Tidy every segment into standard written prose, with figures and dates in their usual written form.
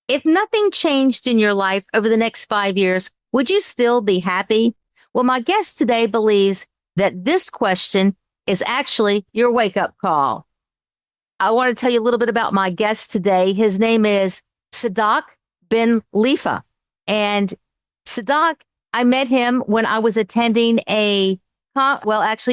If nothing changed in your life over the next 5 years, would you still be happy? Well, my guest today believes that this question is actually your wake up call. I want to tell you a little bit about my guest today. His name is Sadok Ben-Khelifa. And Sadok, I met him when I was attending a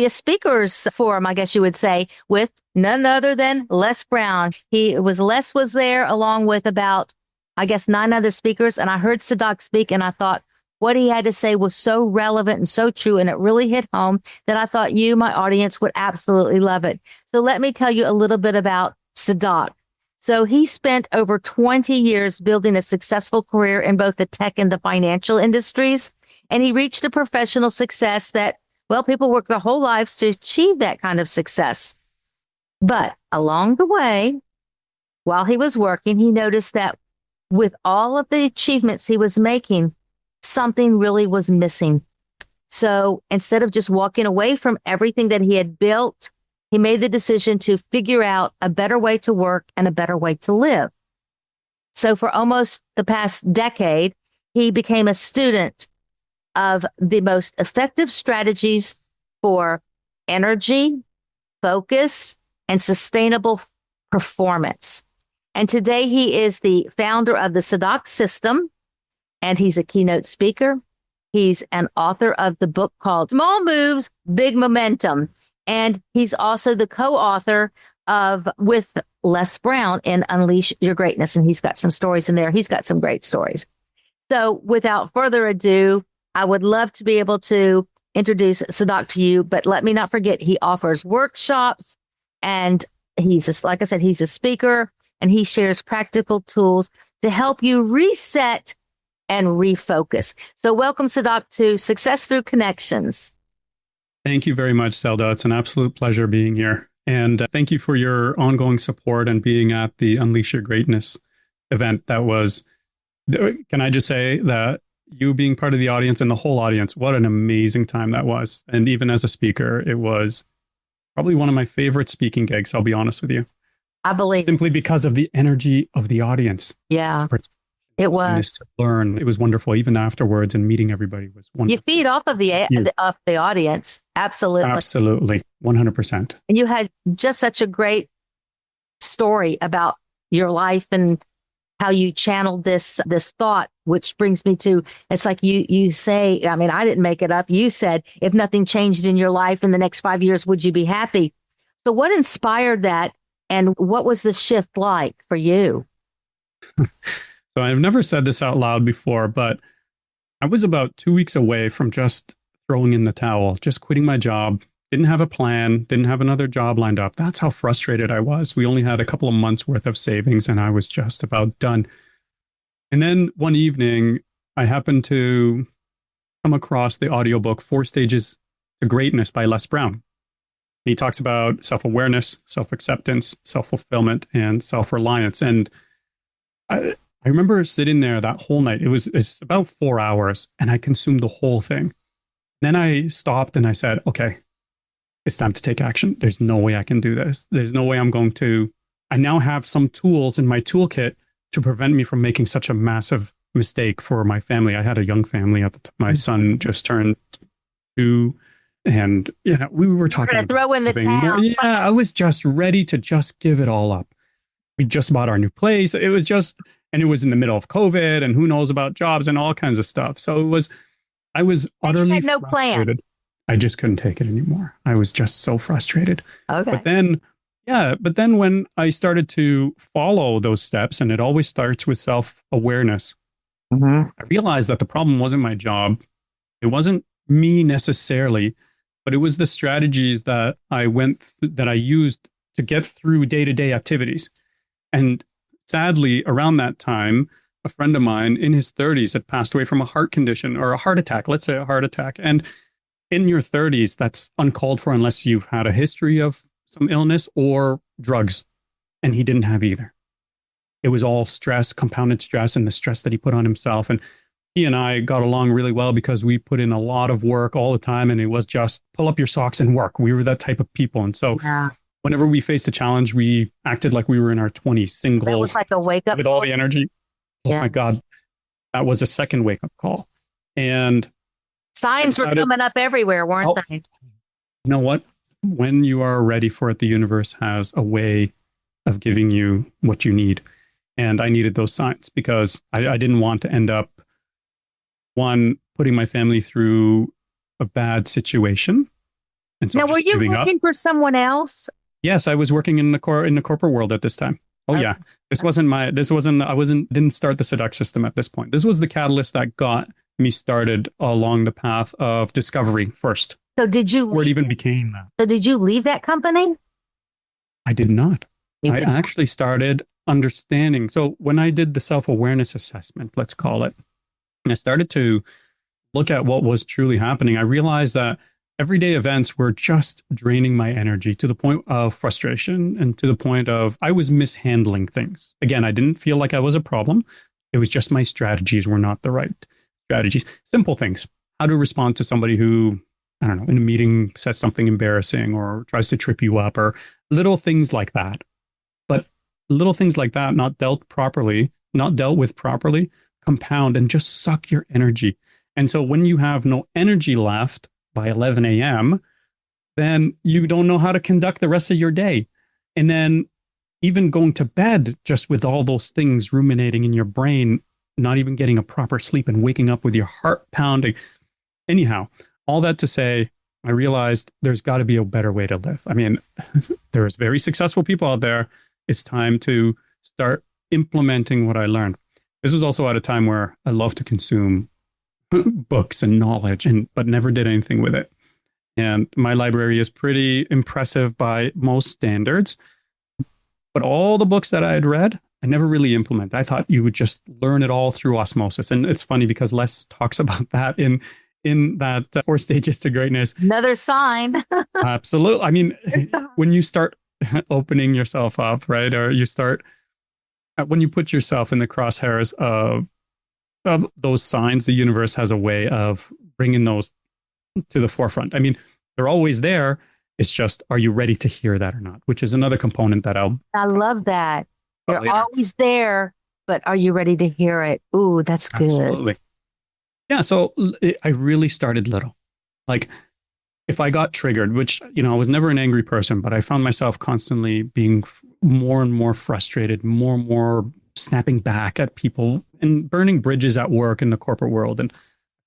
speaker's forum, I guess you would say, with none other than Les Brown. Les was there along with about, I guess, 9 other speakers. And I heard Sadok speak and I thought what he had to say was so relevant and so true. And it really hit home that I thought you, my audience, would absolutely love it. So let me tell you a little bit about Sadok. So he spent over 20 years building a successful career in both the tech and the financial industries. And he reached a professional success that, well, people work their whole lives to achieve that kind of success. But along the way, while he was working, he noticed that with all of the achievements he was making, something really was missing. So instead of just walking away from everything that he had built, he made the decision to figure out a better way to work and a better way to live. So for almost the past decade, he became a student of the most effective strategies for energy, focus, and sustainable performance. And today he is the founder of the S.A.D.O.K System, and he's a keynote speaker. He's an author of the book called Small Moves, Big Momentum. And he's also the co-author with Les Brown in Unleash Your Greatness. And he's got some stories in there. He's got some great stories. So without further ado, I would love to be able to introduce Sadok to you, but let me not forget, he offers workshops and like I said, he's a speaker and he shares practical tools to help you reset and refocus. So welcome, Sadok, to Success Through Connections. Thank you very much, Zelda. It's an absolute pleasure being here. And thank you for your ongoing support and being at the Unleash Your Greatness event. Can I just say that you being part of the audience and the whole audience, what an amazing time that was. And even as a speaker, it was probably one of my favorite speaking gigs, I'll be honest with you. I believe. Simply because of the energy of the audience. Yeah, it was. To learn. It was wonderful. Even afterwards and meeting everybody was wonderful. You feed off of the audience. Absolutely. Absolutely. 100%. And you had just such a great story about your life and how you channeled this thought, which brings me to, it's like you say, I mean, I didn't make it up. You said, if nothing changed in your life in the next 5 years, would you be happy? So what inspired that? And what was the shift like for you? So I've never said this out loud before, but I was about 2 weeks away from just throwing in the towel, just quitting my job. Didn't have a plan, didn't have another job lined up. That's how frustrated I was. We only had a couple of months worth of savings and I was just about done. And then one evening, I happened to come across the audiobook, 4 Stages to Greatness by Les Brown. He talks about self-awareness, self-acceptance, self-fulfillment, and self-reliance. And I remember sitting there that whole night. It's about 4 hours and I consumed the whole thing. Then I stopped and I said, okay, it's time to take action. There's no way I can do this. There's no way I now have some tools in my toolkit to prevent me from making such a massive mistake for my family. I had a young family at the time. My son just turned 2 and, we were talking about throw in the towel. Yeah, I was just ready to just give it all up. We just bought our new place. It was in the middle of COVID and who knows about jobs and all kinds of stuff. So I was utterly had no plan. I just couldn't take it anymore. I was just so frustrated. Okay. But then when I started to follow those steps, and it always starts with self-awareness, I realized that the problem wasn't my job. It wasn't me necessarily, but it was the strategies that I used to get through day-to-day activities. And sadly, around that time, a friend of mine in his 30s had passed away from a heart condition or a heart attack, let's say a heart attack. And in your 30s, that's uncalled for unless you've had a history of some illness or drugs. And he didn't have either. It was all stress, compounded stress, and the stress that he put on himself. And he and I got along really well because we put in a lot of work all the time. And it was just pull up your socks and work. We were that type of people. And so whenever we faced a challenge, we acted like we were in our 20s, single. That was like a wake up with all the energy. oh Yeah. my God, that was a second wake up call. And Signs were coming up everywhere, weren't they? You know what? When you are ready for it, the universe has a way of giving you what you need. And I needed those signs because I didn't want to end up, one, putting my family through a bad situation. And so Now, were you working for someone else? Yes, I was working in the corporate world at this time. Oh Okay. yeah. Didn't start the S.A.D.O.K system at this point. This was the catalyst that got me started along the path of discovery first. So did you? Before it even became that. So did you leave that company? I did not. You I did. actually started understanding. So when I did the self-awareness assessment, let's call it, and I started to look at what was truly happening, I realized that everyday events were just draining my energy to the point of frustration and to the point of I was mishandling things. Again, I didn't feel like I was a problem. It was just my strategies were not the right strategies. Simple things. How to respond to somebody who, I don't know, in a meeting says something embarrassing or tries to trip you up, or little things like that. But little things like that, not dealt with properly, compound and just suck your energy. And so when you have no energy left by 11 a.m., then you don't know how to conduct the rest of your day. And then even going to bed just with all those things ruminating in your brain, not even getting a proper sleep and waking up with your heart pounding. Anyhow, all that to say, I realized there's got to be a better way to live. I mean, there's very successful people out there. It's time to start implementing what I learned. This was also at a time where I love to consume books and knowledge, but never did anything with it. And my library is pretty impressive by most standards. But all the books that I had read, I never really implemented. I thought you would just learn it all through osmosis. And it's funny because Les talks about that in that 4 stages to greatness. Another sign. Absolutely. I mean, when you start opening yourself up, right? Or when you put yourself in the crosshairs of those signs, the universe has a way of bringing those to the forefront. I mean, they're always there. It's just, are you ready to hear that or not? Which is another component that I love that. They're always there, but are you ready to hear it? Ooh, that's good. Absolutely. Yeah. So I really started little. Like if I got triggered, which, I was never an angry person, but I found myself constantly being more and more frustrated, more and more snapping back at people and burning bridges at work in the corporate world. And I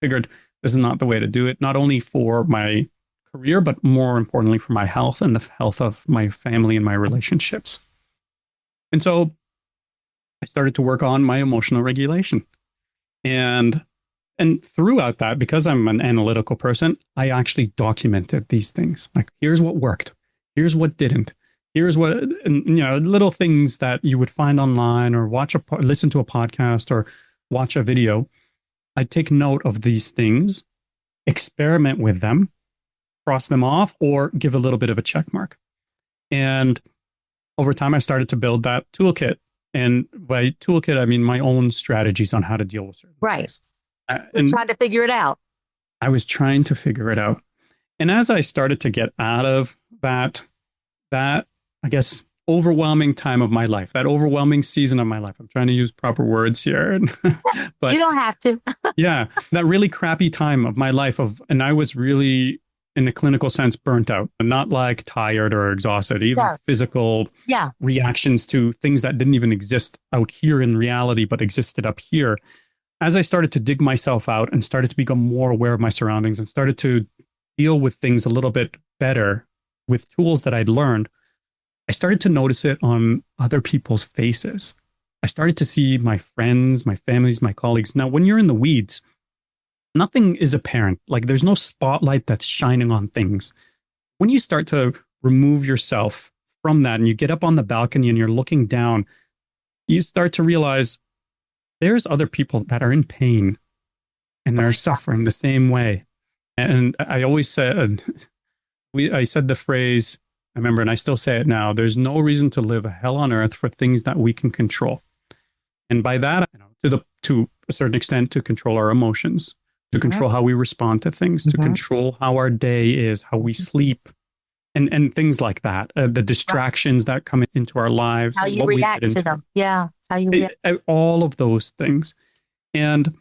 figured this is not the way to do it, not only for my career, but more importantly for my health and the health of my family and my relationships. And so I started to work on my emotional regulation. And throughout that, because I'm an analytical person, I actually documented these things. Like, here's what worked. Here's what didn't. Here's what, little things that you would find online or listen to a podcast or watch a video. I'd take note of these things, experiment with them, cross them off, or give a little bit of a check mark. And over time, I started to build that toolkit. And by toolkit, I mean my own strategies on how to deal with certain things. And trying to figure it out. I was trying to figure it out. And as I started to get out of that, I guess, overwhelming time of my life, that overwhelming season of my life, I'm trying to use proper words here. But you don't have to. Yeah, that really crappy time of my life and I was really, in a clinical sense, burnt out, and not like tired or exhausted, even physical reactions to things that didn't even exist out here in reality, but existed up here. As I started to dig myself out and started to become more aware of my surroundings and started to deal with things a little bit better with tools that I'd learned, I started to notice it on other people's faces. I started to see my friends, my families, my colleagues. Now, when you're in the weeds, nothing is apparent. Like, there's no spotlight that's shining on things. When you start to remove yourself from that and you get up on the balcony and you're looking down, you start to realize there's other people that are in pain and they're suffering the same way. And I always said, I said the phrase, I remember, and I still say it now, there's no reason to live a hell on earth for things that we can control. And by that, to a certain extent, to control our emotions, to control how we respond to things, to control how our day is, how we sleep. and things like that, the distractions that come into our lives, How and you what we react get to into. them. Yeah. It's how you react. All of those things. And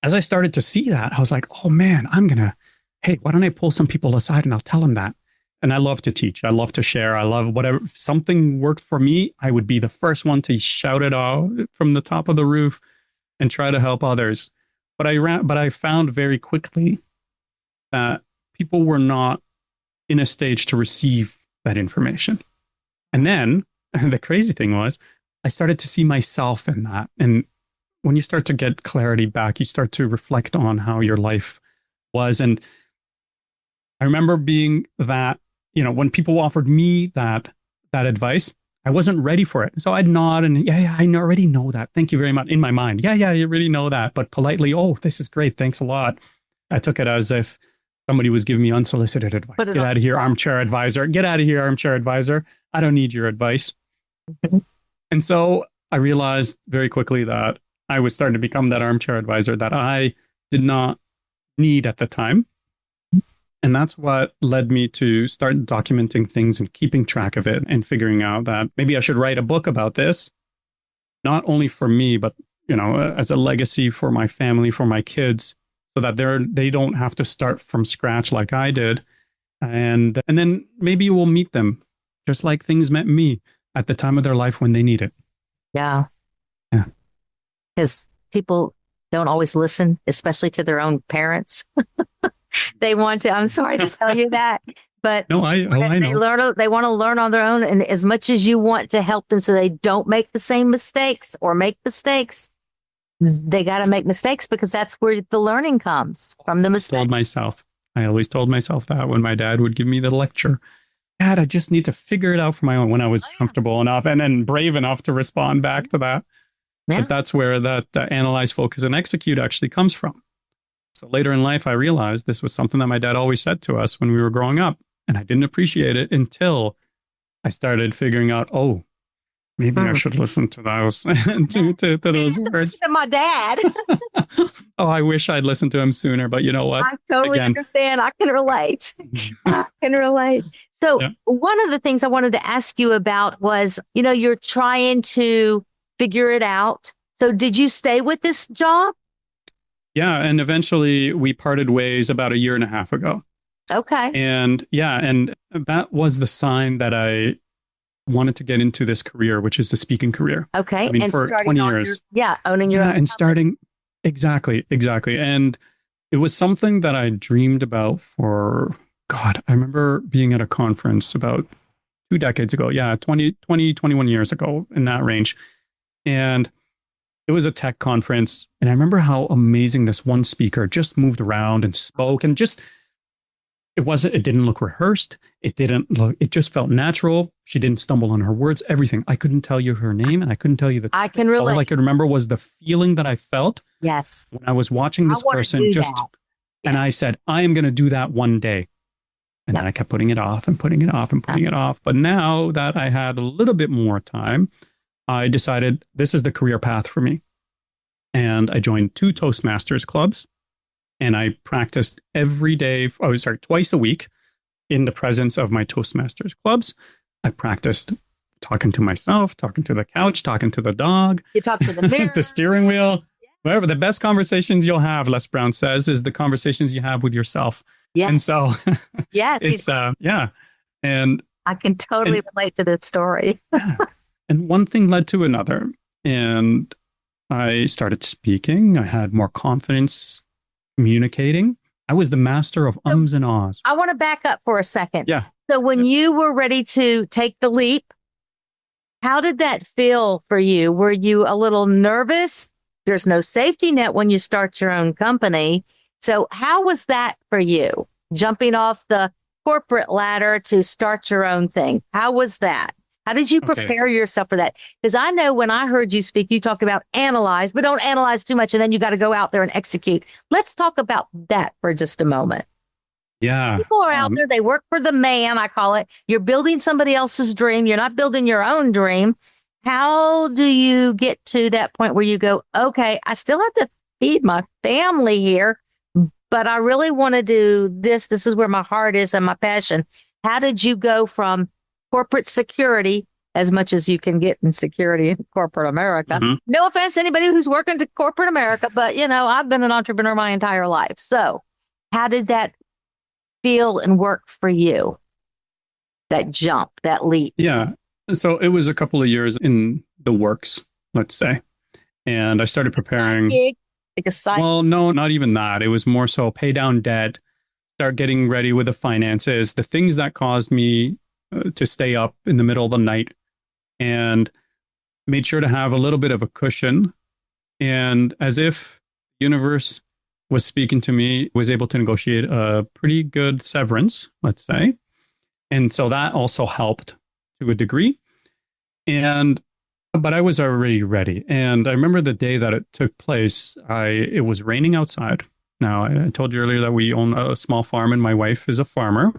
as I started to see that, I was like, oh man, hey, why don't I pull some people aside and I'll tell them that. And I love to teach. I love to share. I love whatever. If something worked for me, I would be the first one to shout it out from the top of the roof and try to help others. But I found very quickly that people were not in a stage to receive that information. And then the crazy thing was, I started to see myself in that. And when you start to get clarity back, you start to reflect on how your life was. And I remember being that, when people offered me that advice, I wasn't ready for it. So I'd nod and I already know that. Thank you very much, in my mind. Yeah, you really know that. But politely, oh, this is great. Thanks a lot. I took it as if somebody was giving me unsolicited advice. Get out of here, armchair advisor. Get out of here, armchair advisor. I don't need your advice. Mm-hmm. And so I realized very quickly that I was starting to become that armchair advisor that I did not need at the time. And that's what led me to start documenting things and keeping track of it and figuring out that maybe I should write a book about this, not only for me, but, as a legacy for my family, for my kids, so that they don't have to start from scratch like I did. And then maybe we'll meet them just like things met me at the time of their life when they need it. Yeah. Yeah. Because people don't always listen, especially to their own parents. They want to. I'm sorry to tell you that, but no, I know. They want to learn on their own, and as much as you want to help them so they don't make the same mistakes or make mistakes, they got to make mistakes because that's where the learning comes from the mistakes. I always told myself that when my dad would give me the lecture. Dad, I just need to figure it out for my own when I was comfortable enough and brave enough to respond back to that. Yeah. But that's where that analyze, focus, and execute actually comes from. So later in life, I realized this was something that my dad always said to us when we were growing up. And I didn't appreciate it until I started figuring out, oh, maybe I should listen to those, to those words. Listen to my dad. Oh, I wish I'd listened to him sooner, but you know what? I totally understand. I can relate. So one of the things I wanted to ask you about was, you're trying to figure it out. So did you stay with this job? Yeah. And eventually we parted ways about a year and a half ago. Okay. And and that was the sign that I wanted to get into this career, which is the speaking career. Okay. I mean, for 20 years. Owning your own and company. Starting. Exactly. And it was something that I dreamed about for, God, I remember being at a conference about 2 decades ago. Yeah, 21 years ago, in that range. And it was a tech conference. And I remember how amazing this one speaker just moved around and spoke and just, it didn't look rehearsed. It just felt natural. She didn't stumble on her words, everything. I couldn't tell you her name and I couldn't tell you I can relate. All I could remember was the feeling that I felt. Yes. When I was watching this person and I said, I am going to do that one day. And then I kept putting it off and putting it off and putting it off. But now that I had a little bit more time, I decided this is the career path for me. And I joined 2 Toastmasters clubs. And I practiced twice a week in the presence of my Toastmasters clubs. I practiced talking to myself, talking to the couch, talking to the dog. You talk to the mirror. The steering wheel. Whatever. The best conversations you'll have, Les Brown says, is the conversations you have with yourself. Yeah. And so it's, And I can totally relate to that story. And one thing led to another. And I started speaking. I had more confidence communicating. I was the master of ums and ahs. I want to back up for a second. Yeah. So when you were ready to take the leap, how did that feel for you? Were you a little nervous? There's no safety net when you start your own company. So how was that for you? Jumping off the corporate ladder to start your own thing. How was that? How did you prepare yourself for that? Because I know when I heard you speak, you talk about analyze, but don't analyze too much. And then you got to go out there and execute. Let's talk about that for just a moment. Yeah. People are out there. They work for the man, I call it. You're building somebody else's dream. You're not building your own dream. How do you get to that point where you go, okay, I still have to feed my family here, but I really want to do this. This is where my heart is and my passion. How did you go from corporate security, as much as you can get in security in corporate America? Mm-hmm. No offense to anybody who's working to corporate America, but I've been an entrepreneur my entire life. So how did that feel and work for you? That jump, that leap? Yeah. So it was a couple of years in the works, let's say. And I started preparing. Gig, like a side. Well, no, not even that. It was more so pay down debt, start getting ready with the finances, the things that caused me to stay up in the middle of the night, and made sure to have a little bit of a cushion. And as if the universe was speaking to me, was able to negotiate a pretty good severance, let's say. And so that also helped to a degree. But I was already ready. And I remember the day that it took place, it was raining outside. Now, I told you earlier that we own a small farm and my wife is a farmer.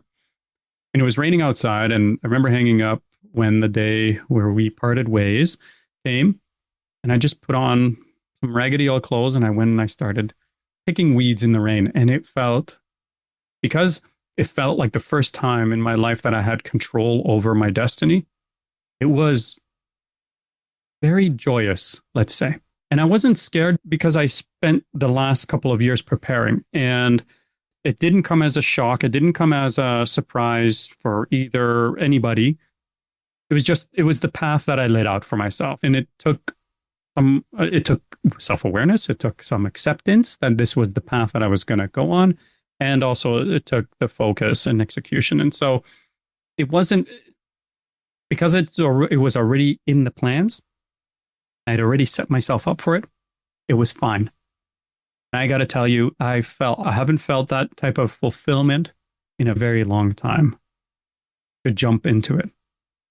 And it was raining outside. And I remember hanging up when the day where we parted ways came. And I just put on some raggedy old clothes and I went and I started picking weeds in the rain. And because it felt like the first time in my life that I had control over my destiny, it was very joyous, let's say. And I wasn't scared because I spent the last couple of years preparing, and it didn't come as a shock. It didn't come as a surprise for either anybody. It was the path that I laid out for myself. And it took self-awareness. It took some acceptance that this was the path that I was going to go on. And also it took the focus and execution. And so it wasn't, because it was already in the plans, I'd already set myself up for it. It was fine. And I got to tell you, I haven't felt that type of fulfillment in a very long time to jump into it.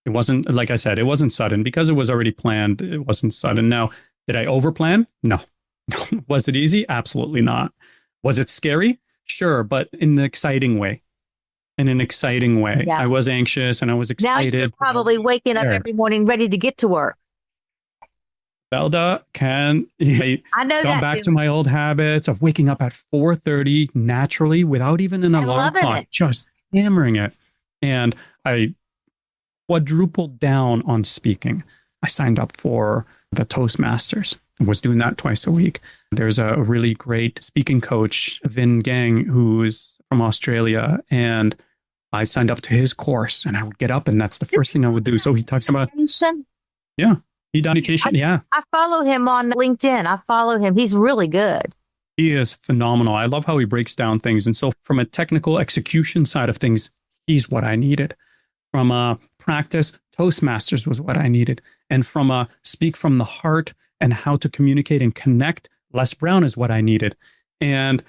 It wasn't, like I said, it wasn't sudden because it was already planned. It wasn't sudden. Now, did I overplan? No. Was it easy? Absolutely not. Was it scary? Sure, but in the exciting way. In an exciting way. Yeah. I was anxious and I was excited. Now you're probably waking up every morning ready to get to work. Zelda I know gone back to my old habits of waking up at 4:30 naturally without even an alarm clock, just hammering it. And I quadrupled down on speaking. I signed up for the Toastmasters. I was doing that twice a week. There's a really great speaking coach, Vin Gang, who's from Australia, and I signed up to his course, and I would get up, and that's the first thing I would do. So he talks about, yeah. Education, yeah. I follow him on LinkedIn. I follow him. He's really good. He is phenomenal. I love how he breaks down things. And so from a technical execution side of things, he's what I needed. From a practice, Toastmasters was what I needed. And from a speak from the heart and how to communicate and connect, Les Brown is what I needed. And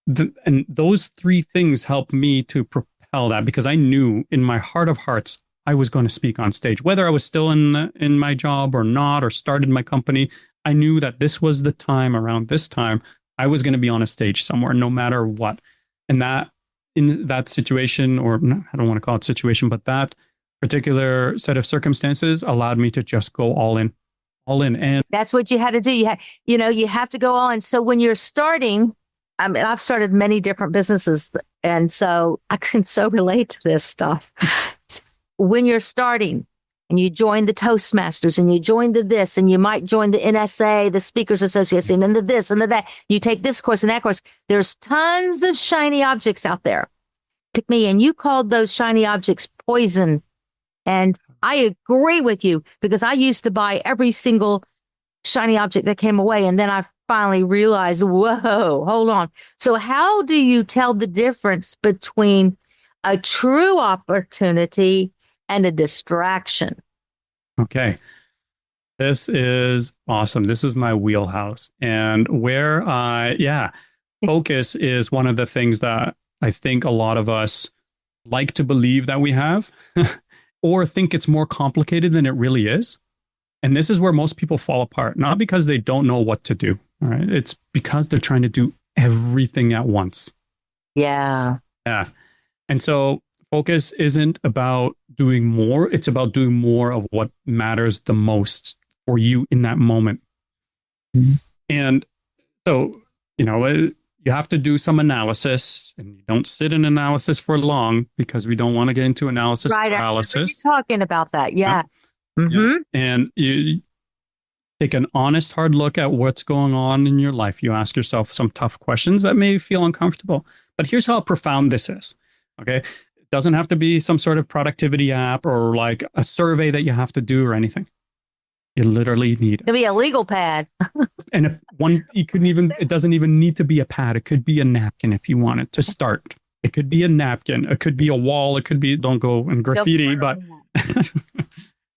those three things helped me to propel that, because I knew in my heart of hearts, I was going to speak on stage, whether I was still in my job or not, or started my company. I knew that this was the time, around this time, I was going to be on a stage somewhere, no matter what. And that, in that situation, or I don't want to call it situation, but that particular set of circumstances allowed me to just go all in. And that's what you had to do. You have to go all in. So when you're starting, I mean, I've started many different businesses, and so I can so relate to this stuff. When you're starting and you join the Toastmasters and you join the this, and you might join the NSA, the Speakers Association, and the this and the that, you take this course and that course. There's tons of shiny objects out there. Pick me, and you called those shiny objects poison. And I agree with you, because I used to buy every single shiny object that came away. And then I finally realized, whoa, hold on. So how do you tell the difference between a true opportunity and a distraction? Okay. This is awesome. This is my wheelhouse. And focus is one of the things that I think a lot of us like to believe that we have, or think it's more complicated than it really is. And this is where most people fall apart, not because they don't know what to do. All right. It's because they're trying to do everything at once. Yeah. Yeah. And so focus isn't about doing more. It's about doing more of what matters the most for you in that moment. Mm-hmm. And so, you have to do some analysis, and you don't sit in analysis for long because we don't want to get into analysis paralysis. You're talking about that. Yes. Yeah. Mm-hmm. Yeah. And you take an honest, hard look at what's going on in your life. You ask yourself some tough questions that may feel uncomfortable. But here's how profound this is. Okay. It doesn't have to be some sort of productivity app or like a survey that you have to do or anything. You literally need to be a legal pad. And it doesn't even need to be a pad. It could be a napkin if you want it to start. It could be a napkin. It could be a wall. It could be, don't go in graffiti, but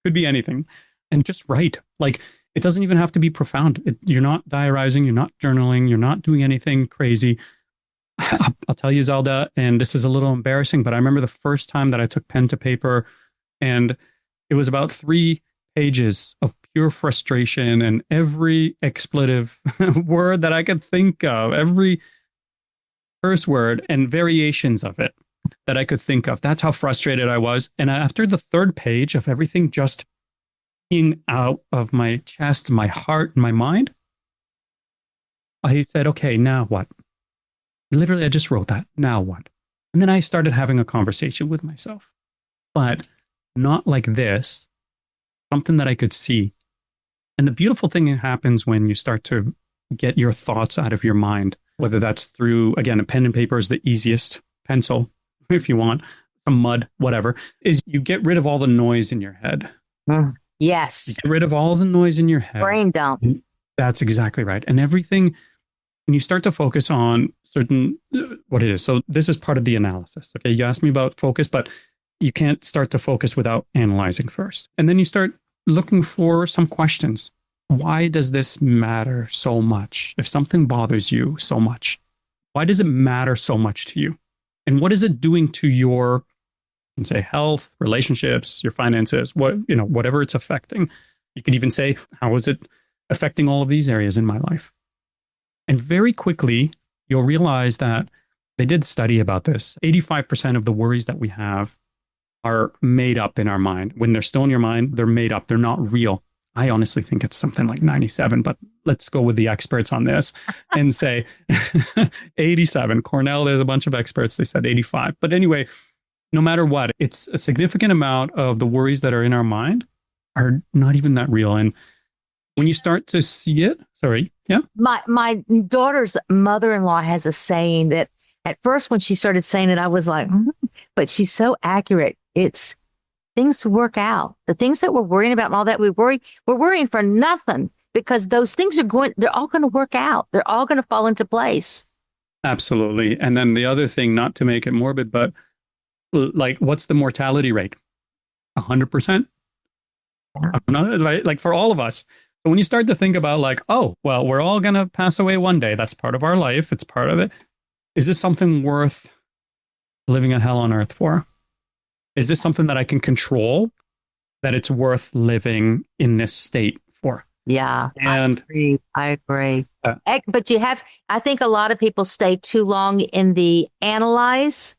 could be anything. And just write. Like, it doesn't even have to be profound. You're not diarizing. You're not journaling. You're not doing anything crazy. I'll tell you, Zelda, and this is a little embarrassing, but I remember the first time that I took pen to paper, and it was about 3 pages of pure frustration, and every expletive word that I could think of, every curse word and variations of it that I could think of. That's how frustrated I was. And after the 3rd page of everything just being out of my chest, my heart, and my mind, I said, okay, now what? Literally, I just wrote that. Now what? And then I started having a conversation with myself, but not like this, something that I could see. And the beautiful thing that happens when you start to get your thoughts out of your mind, whether that's through, again, a pen and paper is the easiest, pencil, if you want, some mud, whatever, is you get rid of all the noise in your head. Yes. You get rid of all the noise in your head. Brain dump. That's exactly right. And everything, when you start to focus on certain, what it is. So this is part of the analysis. Okay. You asked me about focus, but you can't start to focus without analyzing first. And then you start looking for some questions. Why does this matter so much? If something bothers you so much, why does it matter so much to you? And what is it doing to your, you can say, health, relationships, your finances, whatever it's affecting? You could even say, how is it affecting all of these areas in my life? And very quickly, you'll realize that they did study about this. 85% of the worries that we have are made up in our mind. When they're still in your mind, they're made up. They're not real. I honestly think it's something like 97, but let's go with the experts on this and say 87. Cornell, there's a bunch of experts. They said 85. But anyway, no matter what, it's a significant amount of the worries that are in our mind are not even that real. And when you start to see it, yeah. My daughter's mother-in-law has a saying that at first when she started saying it, I was like, but she's so accurate. It's things work out. The things that we're worrying about and all that we're worrying for nothing because those things they're all going to work out. They're all going to fall into place. Absolutely. And then the other thing, not to make it morbid, but like, what's the mortality rate? 100%. Like for all of us. So when you start to think about like, oh, well, we're all going to pass away one day. That's part of our life. It's part of it. Is this something worth living a hell on earth for? Is this something that I can control, that it's worth living in this state for? Yeah, and I agree. But I think a lot of people stay too long in the analyze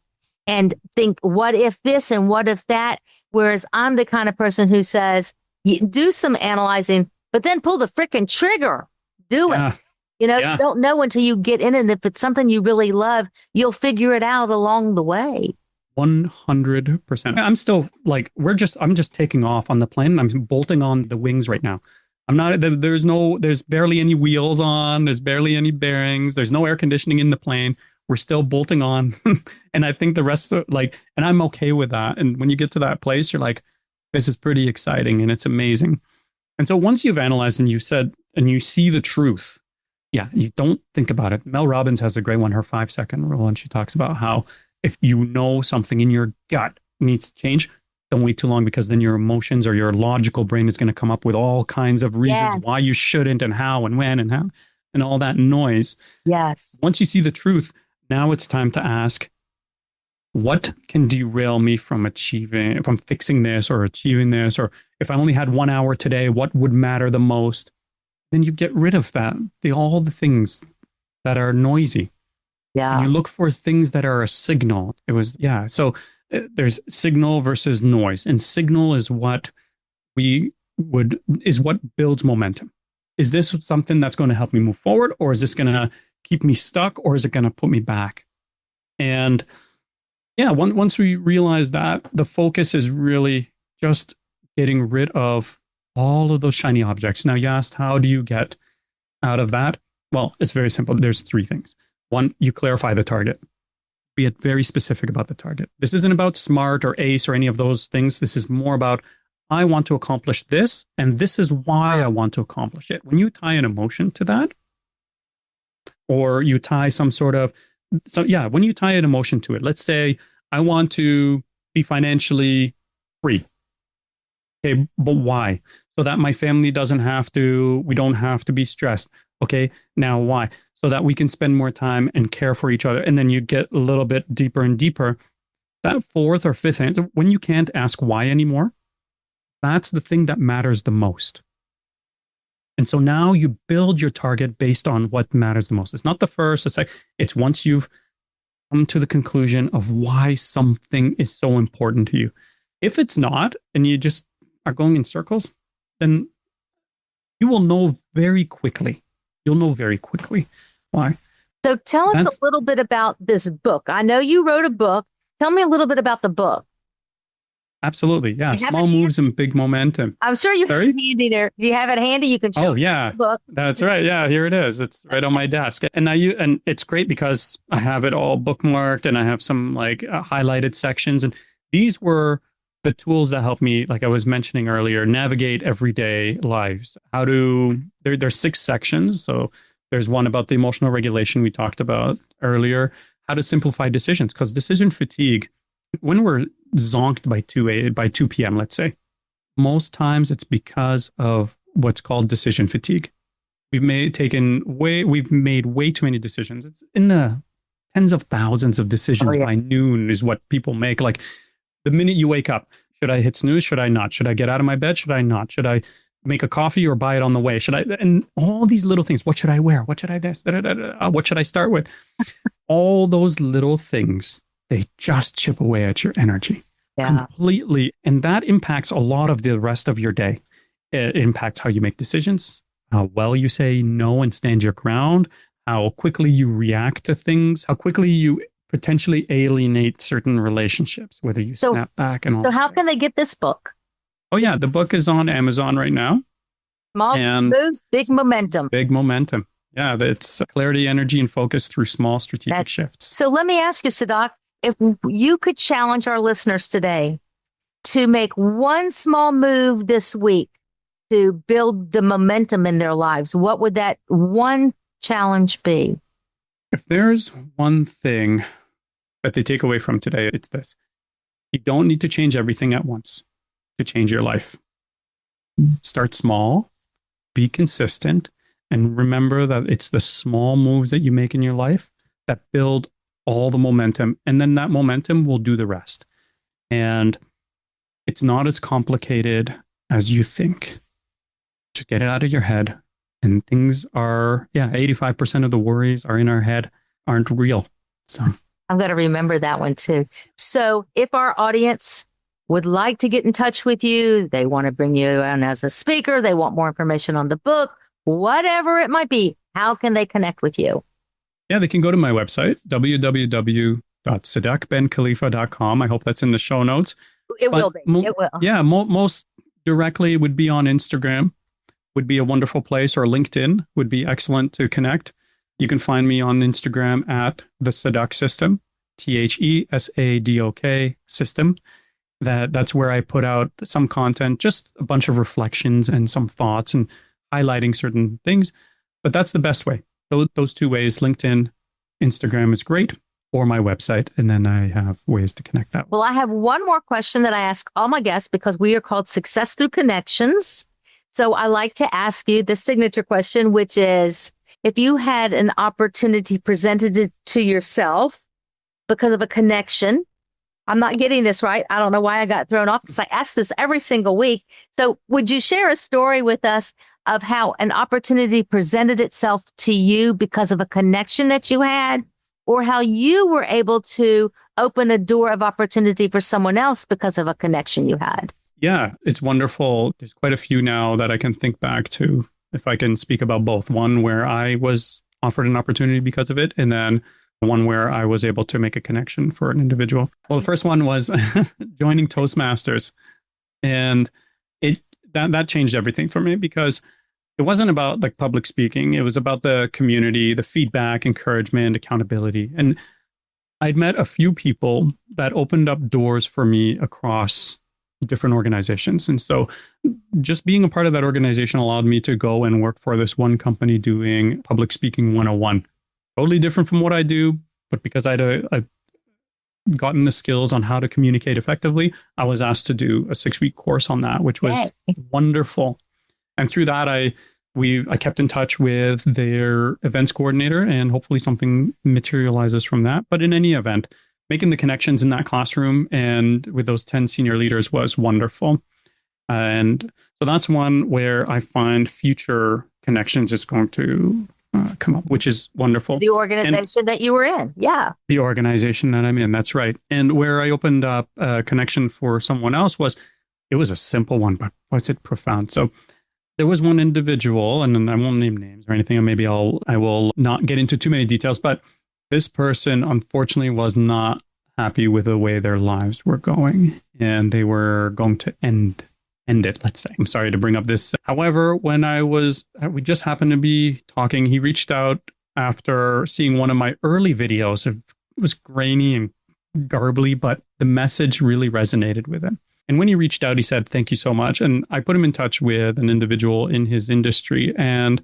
and think, what if this and what if that? Whereas I'm the kind of person who says, you do some analyzing, but then pull the freaking trigger. Do it. You don't know until you get in it. And if it's something you really love, you'll figure it out along the way. 100%. I'm still like, I'm just taking off on the plane. I'm bolting on the wings right now. I'm not, there's barely any wheels on. There's barely any bearings. There's no air conditioning in the plane. We're still bolting on. And I think the rest of and I'm okay with that. And when you get to that place, you're like, this is pretty exciting and it's amazing. And so once you've analyzed and you see the truth, you don't think about it. Mel Robbins has a great one, her 5-second rule. And she talks about how if you know something in your gut needs to change, don't wait too long because then your emotions or your logical brain is going to come up with all kinds of reasons why you shouldn't and how and when and how and all that noise. Yes. Once you see the truth, now it's time to ask, what can derail me from fixing this or achieving this? Or if I only had 1 hour today, what would matter the most? Then you get rid of that, all the things that are noisy. Yeah. And you look for things that are a signal. So there's signal versus noise. And signal is what builds momentum. Is this something that's going to help me move forward? Or is this going to keep me stuck or is it going to put me back? And yeah, once we realize that, the focus is really just getting rid of all of those shiny objects. Now, you asked, how do you get out of that? Well, it's very simple. There's three things. One, you clarify the target. Be very specific about the target. This isn't about SMART or ACE or any of those things. This is more about, I want to accomplish this, and this is why I want to accomplish it. When you tie an emotion to that, or you tie when you tie an emotion to it, let's say, I want to be financially free. Okay, but why? So that my family we don't have to be stressed. Okay, now why? So that we can spend more time and care for each other. And then you get a little bit deeper and deeper. That fourth or fifth answer, when you can't ask why anymore, that's the thing that matters the most. And so now you build your target based on what matters the most. It's not the first, it's once you've come to the conclusion of why something is so important to you. If it's not, and you just are going in circles, then you will know very quickly. You'll know very quickly why. So tell us a little bit about this book. I know you wrote a book. Tell me a little bit about the book. Absolutely. Yeah. Small moves and big momentum. I'm sure you have it handy there. Do you have it handy? You can show the book. That's right. Yeah, here it is. It's right on my desk. And it's great because I have it all bookmarked and I have some highlighted sections. And these were the tools that help me, like I was mentioning earlier, navigate everyday lives. There's 6 sections. So there's one about the emotional regulation we talked about earlier, how to simplify decisions, because decision fatigue, when we're zonked by 2 p.m., let's say, most times it's because of what's called decision fatigue. We've made way too many decisions. It's in the tens of thousands of decisions by noon is what people make. Like the minute you wake up, should I hit snooze? Should I not? Should I get out of my bed? Should I not? Should I make a coffee or buy it on the way? And all these little things. What should I wear? What should I this? What should I start with? All those little things, they just chip away at your energy completely. And that impacts a lot of the rest of your day. It impacts how you make decisions, how well you say no and stand your ground, how quickly you react to things, how quickly you potentially alienate certain relationships, whether you snap back and all. So how can they get this book? Oh yeah, the book is on Amazon right now. Small moves, big momentum. Big momentum. Yeah, it's clarity, energy, and focus through small strategic shifts. So let me ask you, Sadok, if you could challenge our listeners today to make one small move this week to build the momentum in their lives, what would that one challenge be? If there's one thing that they take away from today, it's this. You don't need to change everything at once to change your life. Start small, be consistent, and remember that it's the small moves that you make in your life that build all the momentum, and then that momentum will do the rest. And it's not as complicated as you think. Just get it out of your head. And things are, 85% of the worries are in our head, aren't real. So I'm going to remember that one too. So if our audience would like to get in touch with you, they want to bring you on as a speaker, they want more information on the book, whatever it might be, how can they connect with you? Yeah, they can go to my website, www.sadokbenkhelifa.com. I hope that's in the show notes. It will be. It will. Yeah, most directly would be on Instagram, would be a wonderful place, or LinkedIn would be excellent to connect. You can find me on Instagram at the S.A.D.O.K System, THESADOK System. That's where I put out some content, just a bunch of reflections and some thoughts and highlighting certain things. But that's the best way. Those 2 ways, LinkedIn, Instagram is great, or my website. And then I have ways to connect that. Well, I have one more question that I ask all my guests because we are called Success Through Connections. So I like to ask you the signature question, which is, if you had an opportunity presented to yourself because of a connection, I'm not getting this right. I don't know why I got thrown off because I ask this every single week. So would you share a story with us of how an opportunity presented itself to you because of a connection that you had, or how you were able to open a door of opportunity for someone else because of a connection you had? Yeah, it's wonderful. There's quite a few now that I can think back to, if I can speak about both. One where I was offered an opportunity because of it. And then one where I was able to make a connection for an individual. Well, the first one was joining Toastmasters. And that changed everything for me because it wasn't about like public speaking. It was about the community, the feedback, encouragement, accountability. And I'd met a few people that opened up doors for me across different organizations. And so just being a part of that organization allowed me to go and work for this one company doing public speaking 101. Totally different from what I do, but because I'd gotten the skills on how to communicate effectively, I was asked to do a 6-week course on that, which was wonderful. And through that, I kept in touch with their events coordinator, and hopefully something materializes from that. But in any event, making the connections in that classroom and with those 10 senior leaders was wonderful. And so that's one where I find future connections is going to come up, which is wonderful. The organization that you were in. Yeah. The organization that I'm in. That's right. And where I opened up a connection for someone else it was a simple one, but was it profound? So there was one individual, and I won't name names or anything, and maybe I will not get into too many details, but this person unfortunately was not happy with the way their lives were going, and they were going to end it, let's say. I'm sorry to bring up this. However, when we just happened to be talking, he reached out after seeing one of my early videos. It was grainy and garbly, but the message really resonated with him. And when he reached out, he said, "Thank you so much." And I put him in touch with an individual in his industry. And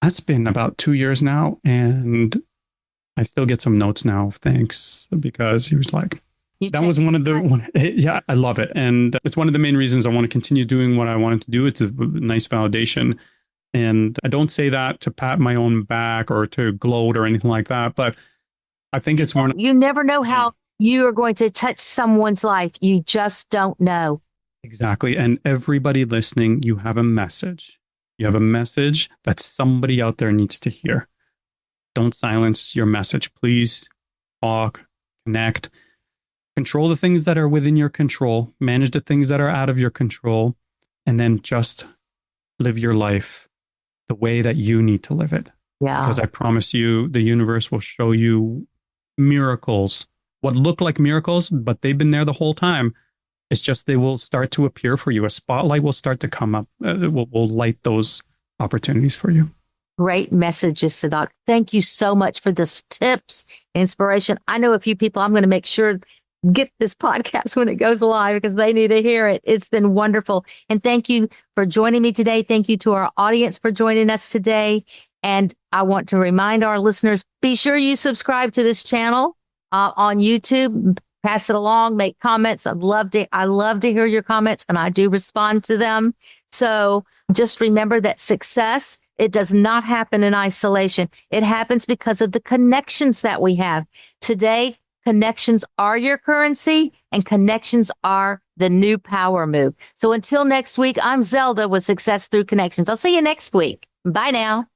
that's been about 2 years now. And I still get some notes now of thanks, because he was like, that was yeah, I love it. And it's one of the main reasons I want to continue doing what I wanted to do. It's a nice validation. And I don't say that to pat my own back or to gloat or anything like that. But I think it's one. You never know how you are going to touch someone's life. You just don't know. Exactly. And everybody listening, you have a message. You have a message that somebody out there needs to hear. Don't silence your message. Please talk, connect, control the things that are within your control, manage the things that are out of your control, and then just live your life the way that you need to live it. Yeah. Because I promise you, the universe will show you miracles, what look like miracles, but they've been there the whole time. It's just they will start to appear for you. A spotlight will start to come up. Will light those opportunities for you. Great messages, Sadok. Thank you so much for this tips, inspiration. I know a few people. I'm going to make sure get this podcast when it goes live because they need to hear it. It's been wonderful. And thank you for joining me today. Thank you to our audience for joining us today. And I want to remind our listeners, be sure you subscribe to this channel on YouTube. Pass it along, make comments. I love to hear your comments, and I do respond to them. So just remember that success, it does not happen in isolation. It happens because of the connections that we have. Today, connections are your currency, and connections are the new power move. So until next week, I'm Zelda with Success Through Connections. I'll see you next week. Bye now.